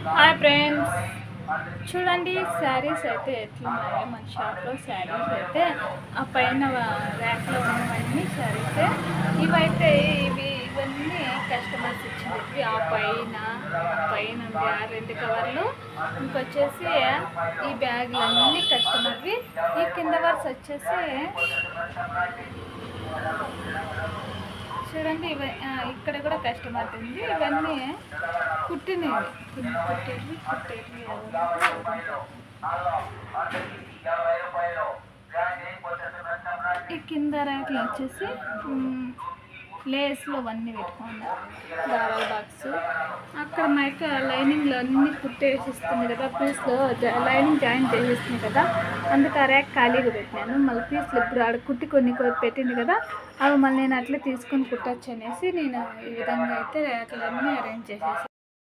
Hi friends, చూడండి శారీస్ అయితే ఎట్లున్నాయో మన షాప్లో. శారీస్ అయితే ఆ పైన ర్యాక్లో ఉన్నవన్నీ శారీసే. ఇవన్నీ కస్టమర్స్ ఇచ్చినవి. ఆ పైన ఉంది ఆ 2 కవర్లు. ఇంకొచ్చేసి ఈ బ్యాగులన్నీ కస్టమర్వి. ఈ కింద వర్స్ వచ్చేసి చూడండి, ఇక్కడ కూడా కస్టమర్ ఉంది. ఇవన్నీ కుట్టినవి. ఈ కింద ర్యాక్లు వచ్చేసి లేస్లో అన్నీ పెట్టుకున్నారు. దారాల బాక్స్ అక్కడ మైక లైనింగ్లో అన్నీ కుట్టేసిస్తుంది కదా, పీస్లో లైనింగ్ జాయిన్ చేసేస్తుంది కదా, అందుకు ఆ ర్యాక్ ఖాళీగా పెట్టినాను. మళ్ళీ పీస్లు ఇప్పుడు ఆడ కుట్టి కొన్ని పెట్టింది కదా, అవి మళ్ళీ నేను అట్లే తీసుకొని కుట్టచ్చు అనేసి నేను ఈ విధంగా అయితే ర్యాక్లన్నీ అరేంజ్ చేసేసాను.